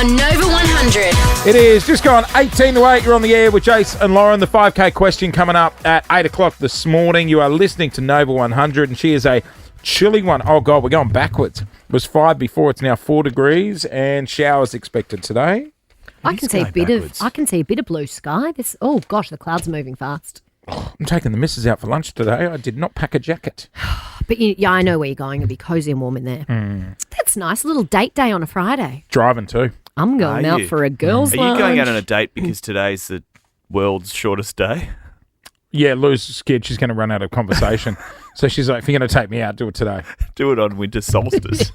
on Nova 100. It is just gone 18 to 8. You're on the air with Jace and Lauren. The 5K question coming up at 8 o'clock this morning. You are listening to Nova 100, and she is a chilly one. Oh, God, we're going backwards. It was 5 before. It's now 4 degrees, and showers expected today. I can see a bit of blue sky. Oh gosh, the clouds are moving fast. I'm taking the missus out for lunch today. I did not pack a jacket. But I know where you're going. It'll be cozy and warm in there. That's nice. A little date day on a Friday. Driving too. I'm going out for a girls' lunch. Are you going out on a date because today's the world's shortest day? Yeah, Lou's scared she's going to run out of conversation. So she's like, if you're going to take me out, do it today. Do it on winter solstice. Is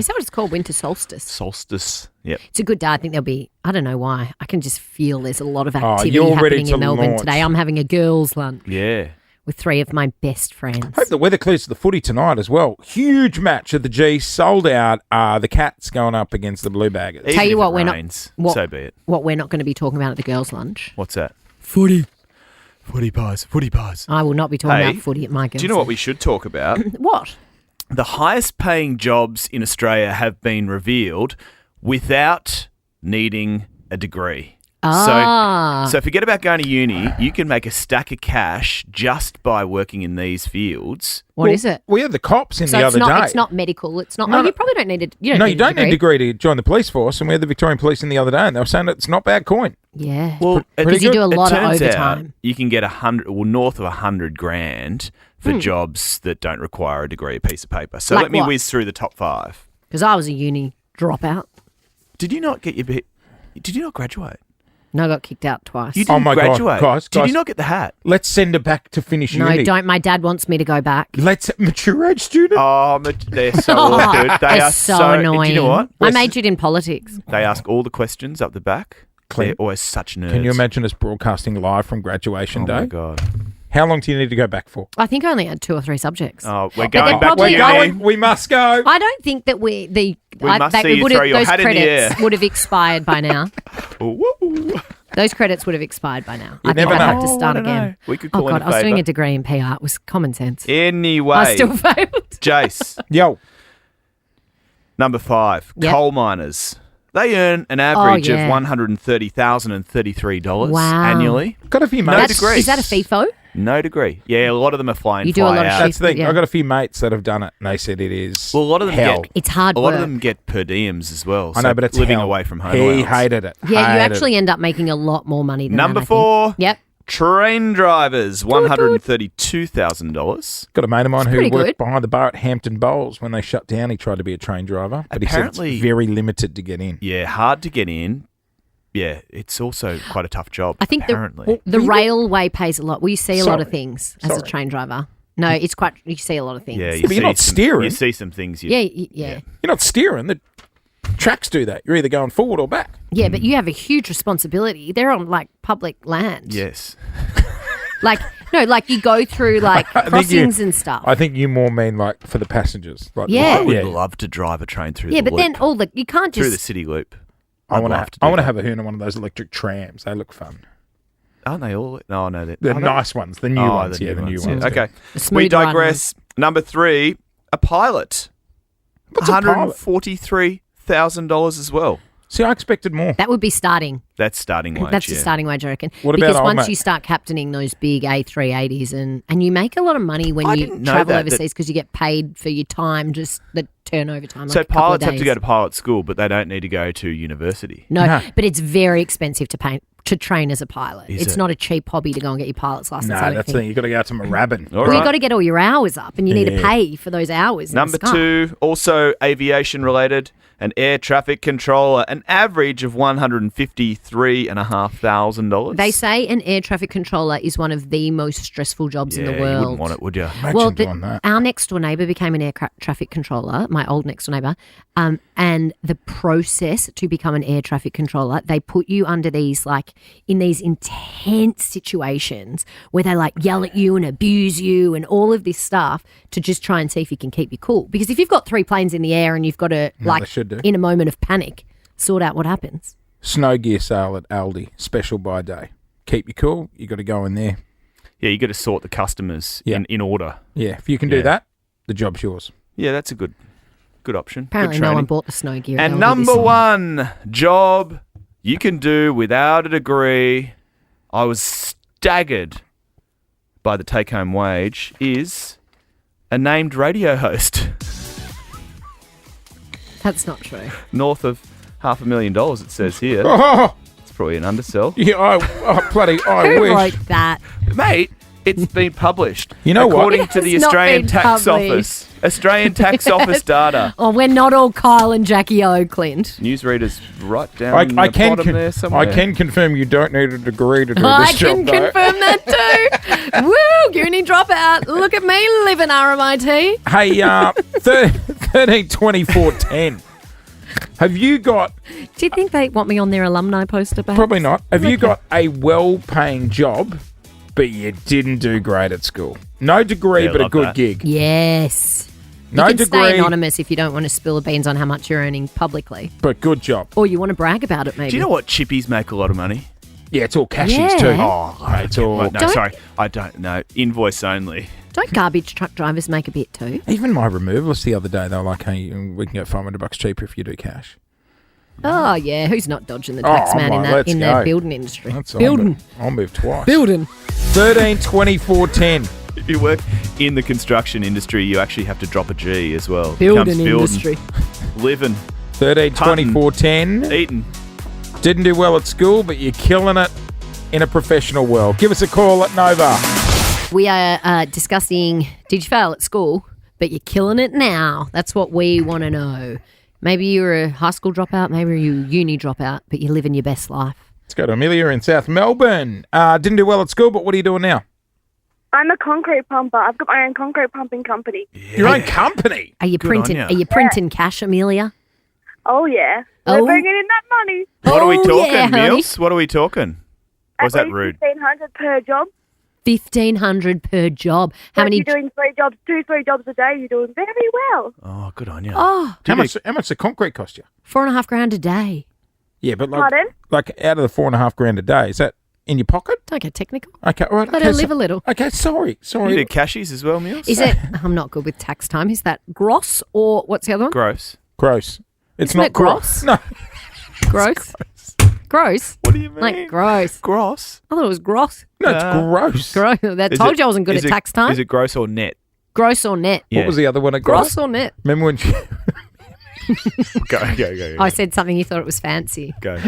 that what it's called? Winter solstice? Solstice, yep. It's a good day. I think there'll be, I don't know why. I can just feel there's a lot of activity you're ready happening to in Melbourne launch. today. I'm having a girls' lunch. Yeah. With 3 of my best friends. Hope the weather clears to the footy tonight as well. Huge match at the G, sold out. The Cats going up against the Blue Baggers. Even Tell you if what, it we're rains, not. so be it. What we're not going to be talking about at the girls' lunch. What's that? Footy pies. I will not be talking about footy at my girls' Do you know what lunch. we should talk about? What? The highest paying jobs in Australia have been revealed without needing a degree. So forget about going to uni. You can make a stack of cash just by working in these fields. What is it? We had the cops in So the it's other not, day. It's not medical. It's not. No, you probably don't need it. You don't need a degree to join the police force. And we had the Victorian Police in the other day, and they were saying that it's not bad coin. Yeah. Well, because you do a lot of turns overtime. out you can get north of $100,000 for jobs that don't require a degree, a piece of paper. So Like let me what? whiz through the top 5. Because I was a uni dropout. Did you not graduate? No, I got kicked out twice. You didn't my God, graduate. guys. Did you not get the hat? Let's send her back to finish No, uni. don't. My dad wants me to go back. Let's mature age student. Oh, they're so awkward. They They're are so annoying. Do you know what? I majored in politics. They ask all the questions up the back. They're always such nerds. Can you imagine us broadcasting live from graduation day? Oh, my God. How long do you need to go back for? I think I only had 2 or 3 subjects. Oh, we're they're going back to probably- uni. We're going. We must go. I don't think that We must see you would throw have, your those hat in the credits air. would have expired by now. Ooh. Those credits would have expired by now. You I think never I'd know. have to Oh, start I don't know. again. We could Oh, call in God, a I was doing favour. a degree in PR. It was common sense. Anyway. I still failed. Jace, Yo, number 5, Yep. coal miners. They earn an average yeah. of $130,033 Wow. annually. got a few No mates. degree. Is that a FIFO? No degree. Yeah, a lot of them are flying You do a fly lot of out. That's the thing. Yeah. I got a few mates that have done it, and they said it is. Well, a lot of them hell. It's hard A work. lot of them get per diems as well. I know, so but it's living hell. away from home. He allowance. hated it. Yeah, you Hated actually it. end up making a lot more money than Number that, I think. 4. Yep. Train drivers, $132,000. Got a mate of mine who pretty worked good. behind the bar at Hampton Bowls when they shut down. He tried to be a train driver, but he Apparently- said it's very limited to get in. Yeah, hard to get in. Yeah, it's also quite a tough job. I think apparently. the railway pays a lot. Well, you see a lot of Sorry. things as a Sorry. train driver. No, it's quite. You see a lot of things. yeah, but you're not steering. You see some things. yeah. You're not steering. The tracks do that. You're either going forward or back. Yeah, but you have a huge responsibility. They're on like public land. Yes. Like you go through like I think you- crossings and stuff. I think you more mean like for the passengers. Like, Yeah. I would yeah. love to drive a train through yeah, the but loop. then you can't through the just. city loop. I want love to. do I want to that. have a hoon on one of those electric trams. They look fun. Aren't they all? No, no, The nice ones, the new ones. Yeah, the new ones. Okay, The smooth we riding digress. Number 3, a pilot. What's a pilot? $143,000 as well. See, I expected more. That would be starting. That's starting wage. That's the yeah. starting wage, I reckon. What about because old once mate? you start captaining those big A380s and you make a lot of money when I you didn't know travel that overseas because you get paid for your time, just the turnover time. So like a couple of pilots have to days. go to pilot school, but they don't need to go to university. No, No. but it's very expensive to train as a pilot. Is It's it? not a cheap hobby to go and get your pilot's license. I No, don't that's the think. thing. You've got to go out to Moorabbin. All Well, right. you've got to get all your hours up and you need to Yeah. pay for those hours. in the Number sky. 2, also aviation related, an air traffic controller, an average of $153,500. They say an air traffic controller is one of the most stressful jobs in the You world. wouldn't want it, would you? Imagine Well, doing that. our next door neighbour became an traffic controller, my old next door neighbour, and the process to become an air traffic controller, they put you under these, like, in these intense situations where they, like, yell at you and abuse you and all of this stuff to just try and see if you can keep you cool. Because if you've got 3 planes in the air and you've got to, they like, should do. in a moment of panic, sort out what happens. Snow gear sale at Aldi, special by day. Keep you cool. You got to go in there. Yeah, you got to sort the customers Yeah. in order. Yeah, if you can do Yeah. that, the job's yours. Yeah, that's a good good option. Apparently good no one training. bought the snow gear. And They'll do this number one. one job you can do without a degree, I was staggered by the take-home wage, is a named radio host. That's not true. North of $500,000, it says here. Oh, It's probably an undersell. yeah, I Who wish. wrote that? Mate, it's been published. You know what? According It to the has not Australian been Tax published. Office. Australian Tax Office data. Oh, we're not all Kyle and Jackie O, Clint. Newsreaders right down I the can bottom there somewhere. I can confirm you don't need a degree to do I this job, can though. confirm that too. Woo, uni dropout. Look at me living RMIT. Hey, 13, 24, 10. Have you got, Do you think they want me on their alumni poster, perhaps? probably not, have you got a well-paying job, but you didn't do great at school? No degree, Yeah, but a love good that. gig. Yes. No you can degree, stay anonymous if you don't want to spill the beans on how much you're earning publicly. but good job. Or you want to brag about it, maybe. Do you know what chippies make a lot of money? Yeah, it's all cashies Yeah. too. Oh, Mate, it's all, no, Don't- sorry. I don't know. Invoice only. Don't garbage truck drivers make a bit too? even my removalists the other day, they were like, hey, we can get $500 cheaper if you do cash. Oh, yeah. Who's not dodging the tax man I'm in like, that let's in go. the building industry? That's building. I'll move twice. Building. 13, 24, 10. If you work in the construction industry, you actually have to drop a G as well. Building Becomes industry. Living, 13, 24, 10. eating. Didn't do well at school, but you're killing it in a professional world. Give us a call at Nova. We are discussing, did you fail at school, but you're killing it now? That's what we want to know. Maybe you're a high school dropout, maybe you're a uni dropout, but you're living your best life. Let's go to Amelia in South Melbourne. Didn't do well at school, but what are you doing now? I'm a concrete pumper. I've got my own concrete pumping company. Your own company. Are you Good printing? on ya. Are you printing cash, Amelia? Oh, yeah. Oh. We're bringing in that money. What are we Oh, talking, yeah, honey. Mills? What are we talking? Or is At that least rude? $1,500 per job. 1,500 per job. How So many? if you're doing three jobs a day, you're doing very well. Oh, good on you. Oh, How much the concrete cost you? $4,500 a day. Yeah, but Pardon? like out of the $4,500 a day, is that in your pocket? Don't get technical. Okay, all right. Let her live a little. Okay, sorry. You do cashies as well, Mills? Is it? I'm not good with tax time. Is that gross or what's the other one? Gross. Gross. It's Isn't not it gross? No. Gross. Gross. What do you mean? Like gross. Gross? I thought it was gross. No, it's gross. Gross. That Is told it- you I wasn't good is at it- tax time. Is it gross or net? Gross or net? Yeah. What was the other one? At Gross or net? Remember when she... Go. I said something you thought it was fancy. Go.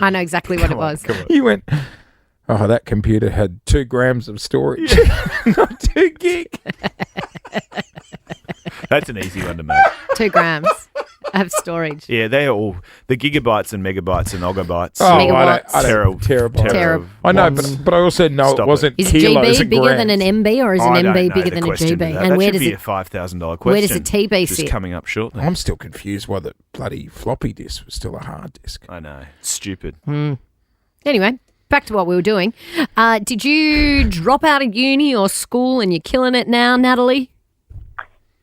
I know exactly what it was. You went, oh, that computer had 2 grams of storage. Not 2 gig. That's an easy one to make. 2 grams of storage. Yeah, they are all the gigabytes and megabytes and ogobytes. Oh, Megawatts. I don't, Terrible. terrible. Terrible. I know, Watts. but I also know Stop it wasn't Is kilos GB and bigger than grams. an MB or is I an don't MB know bigger the than a question to GB? that. And That where should does be it? a $5,000 question. Where does a TB Just sit? coming up shortly. I'm still confused why the bloody floppy disk was still a hard disk. I know. Stupid. Anyway, back to what we were doing. Did you drop out of uni or school and you're killing it now, Natalie?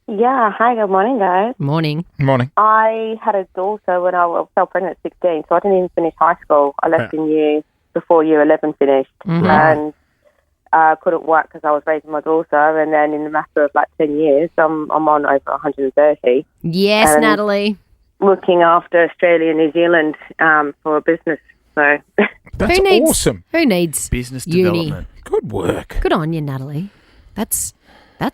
Yeah, hi, good morning, guys. Morning. Morning. I had a daughter when I fell pregnant at 16, so I didn't even finish high school. I left in before year 11 finished and couldn't work because I was raising my daughter, and then in a matter of like 10 years, I'm on over 130, Yes, Natalie. looking after Australia and New Zealand for a business, so... That's awesome. Who needs Business uni? development. Good work. Good on you, Natalie. That's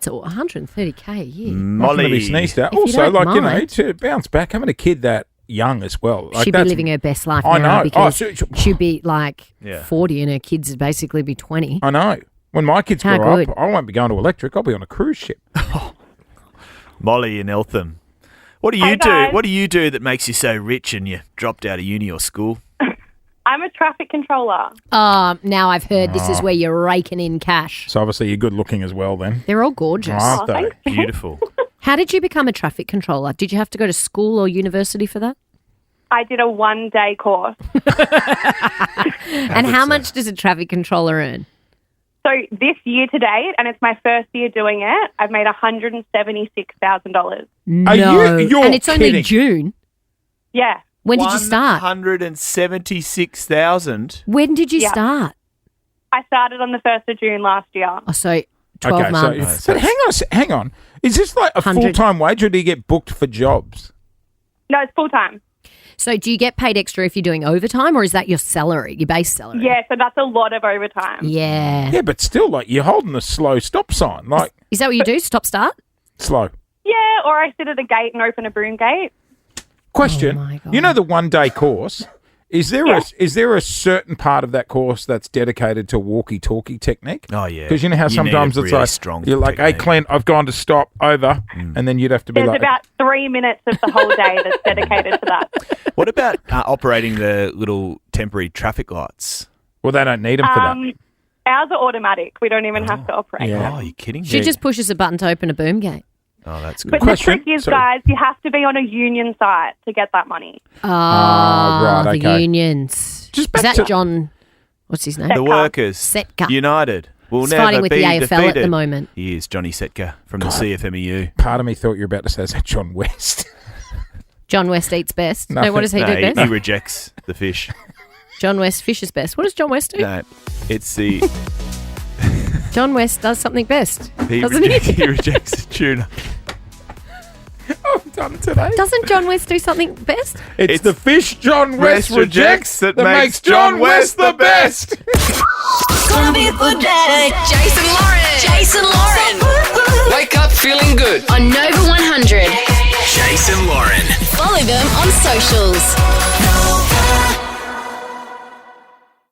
all 130k a year. Nothing to be Molly. sneezed at. If you Also, don't like, you know, mind. to bounce back, having a kid that young as well. Like, She'd be that's- living her best life I now know. because Oh, she'd be like Yeah. 40 and her kids would basically be 20. I know. When my kids How grow good. up, I won't be going to electric. I'll be on a cruise ship. Molly in Eltham. What do you Hey, do? guys. What do you do that makes you so rich and you dropped out of uni or school? I'm a traffic controller. Now I've heard this is where you're raking in cash. So obviously you're good looking as well then. They're all gorgeous. Aren't they? Beautiful. How did you become a traffic controller? Did you have to go to school or university for that? I did a one-day course. And how much does a traffic controller earn? So this year to date, and it's my first year doing it, I've made $176,000. Are you're and it's only kidding. June. Yeah. When did you start? 176,000. When did you Yeah. start? I started on the 1st of June last year. Oh, so 12 Okay, months. but hang on. Is this like a 100. full-time wage, or do you get booked for jobs? No, it's full time. So do you get paid extra if you're doing overtime, or is that your salary, your base salary? Yeah, so that's a lot of overtime. Yeah. Yeah, but still, like, you're holding the slow stop sign, like Is that what you do? Stop, start? slow. Yeah, or I sit at a gate and open a broom gate. Question: Oh, my God. You know the 1-day course? Is there a certain part of that course that's dedicated to walkie-talkie technique? Oh, yeah. Because you know how You sometimes need a it's really like strong you're like, "Hey, technique. Clint, I've gone to stop over," and then you'd have to be There's like, about 3 minutes of the whole day that's dedicated to that. What about operating the little temporary traffic lights? "Well, they don't need them for that." Ours are automatic. We don't even have to operate Yeah. them. Oh, you're kidding me? She just pushes a button to open a boom gate. Oh, that's good. But Question. the trick is, Sorry. guys, you have to be on a union site to get that money. right, The okay. unions. Just Is back that to- John? What's his name? The workers, Setka. United, will He's never fighting with be the AFL at the defeated. moment. He is Johnny Setka from the CFMEU. Part of me thought you were about to say, "Is that John West?" John West eats best. Nothing. No, what does he No, do he best? rejects the fish. John West fishes best. What does John West do? No, it's the John West does something best, he, doesn't he? he rejects the tuna. I'm done today. Doesn't John West do something best? It's the fish John West West rejects that that makes John West the best. Gonna be a good day. Jason Lauren. Wake up feeling good. On Nova 100. Jason Lauren. Follow them on socials. Nova.